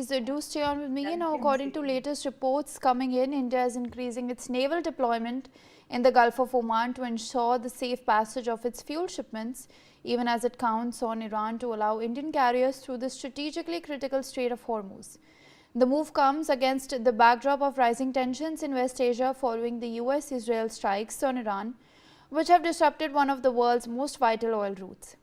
So do stay on with me. Now, according to latest reports coming in, India is increasing its naval deployment in the Gulf of Oman to ensure the safe passage of its fuel shipments, even as it counts on Iran to allow Indian carriers through the strategically critical Strait of Hormuz. The move comes against the backdrop of rising tensions in West Asia following the US-Israel strikes on Iran, which have disrupted one of the world's most vital oil routes.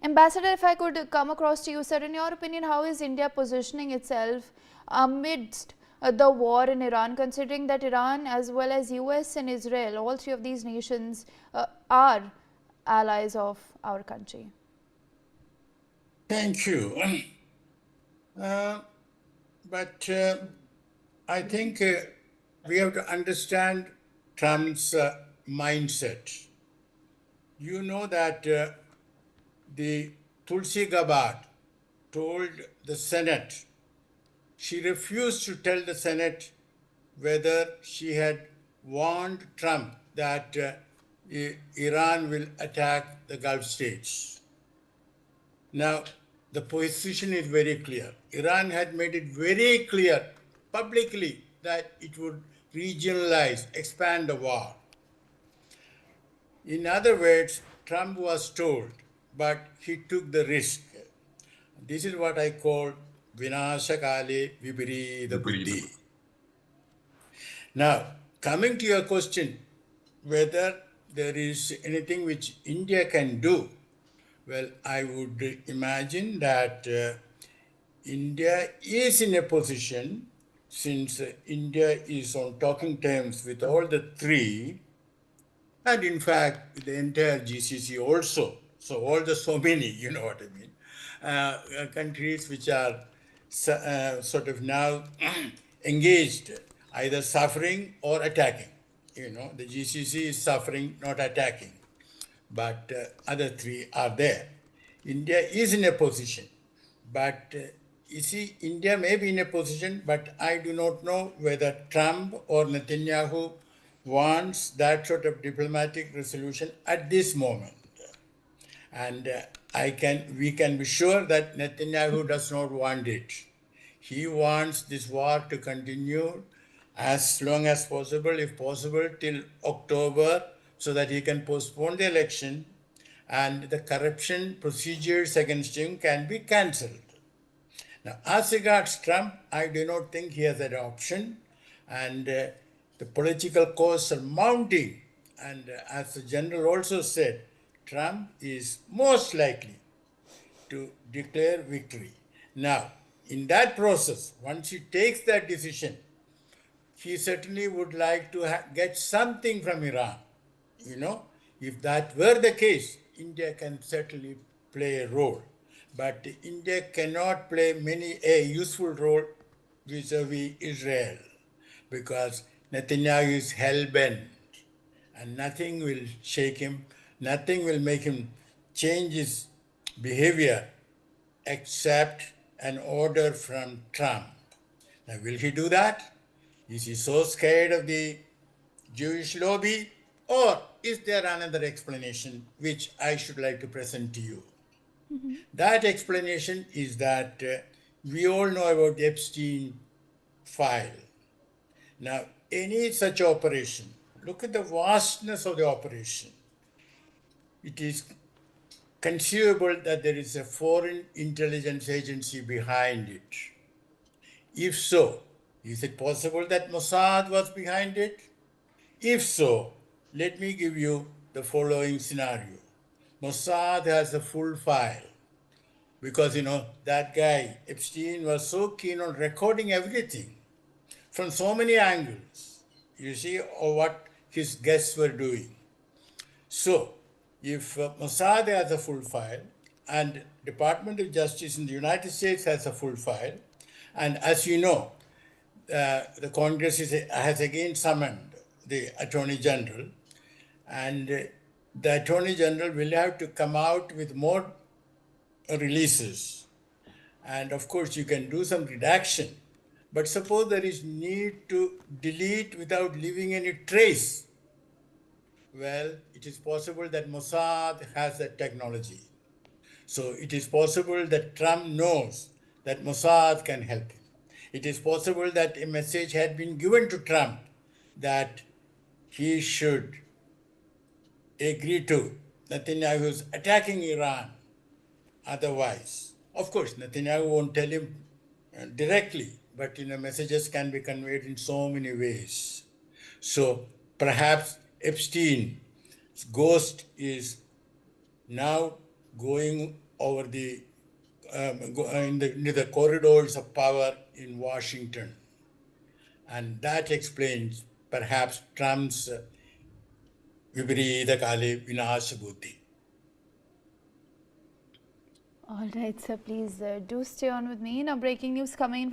Ambassador, if I could come across to you, sir, in your opinion, how is India positioning itself amidst the war in Iran, considering that Iran as well as US and Israel, all three of these nations are allies of our country? Thank you. Uh, but I think we have to understand Trump's mindset. You know that the Tulsi Gabbard told the Senate, she refused to tell the Senate whether she had warned Trump that Iran will attack the Gulf states. Now, the position is very clear. Iran had made it very clear publicly that it would regionalize, expand the war. In other words, Trump was told, but he took the risk. This is what I call Vinashakale Viparita Buddhi. Now, coming to your question, whether there is anything which India can do, well, I would imagine that India is in a position, since India is on talking terms with all the three, and in fact, with the entire GCC also. So all the so many, you know what I mean, countries which are sort of now engaged, either suffering or attacking. You know, the GCC is suffering, not attacking, but other three are there. India is in a position, but you see, India may be in a position, but I do not know whether Trump or Netanyahu wants that sort of diplomatic resolution at this moment. And we can be sure that Netanyahu does not want it. He wants this war to continue as long as possible, if possible, till October, so that he can postpone the election and the corruption procedures against him can be cancelled. Now, as regards Trump, I do not think he has that option, and the political costs are mounting. And as the general also said, Trump is most likely to declare victory. Now, in that process, once he takes that decision, he certainly would like to get something from Iran. You know, if that were the case, India can certainly play a role. But India cannot play a useful role vis-a-vis Israel, because Netanyahu is hell-bent and nothing will shake him, nothing will make him change his behavior except an order from Trump. Now, will he do that? Is he so scared of the Jewish lobby? Or is there another explanation which I should like to present to you? That explanation is that we all know about the Epstein file. Now, any such operation, look at the vastness of the operation. It is conceivable that there is a foreign intelligence agency behind it. If so, is it possible that Mossad was behind it? If so, let me give you the following scenario. Mossad has a full file because, you know, that guy, Epstein, was so keen on recording everything from so many angles, you see, or what his guests were doing. So, if Mossad has a full file and Department of Justice in the United States has a full file, and as you know, the Congress has again summoned the Attorney General, and the Attorney General will have to come out with more releases. And of course, you can do some redaction, but suppose there is need to delete without leaving any trace. Well, it is possible that Mossad has that technology. So it is possible that Trump knows that Mossad can help him. It is possible that a message had been given to Trump that he should agree to Netanyahu's attacking Iran. Otherwise, of course, Netanyahu won't tell him directly, but messages can be conveyed in so many ways. So perhaps Epstein's ghost is now going over into the corridors of power in Washington, and that explains perhaps Trump's Vipareeta Vinash Buddhi. All right, sir, please do stay on with me. Now, breaking news coming in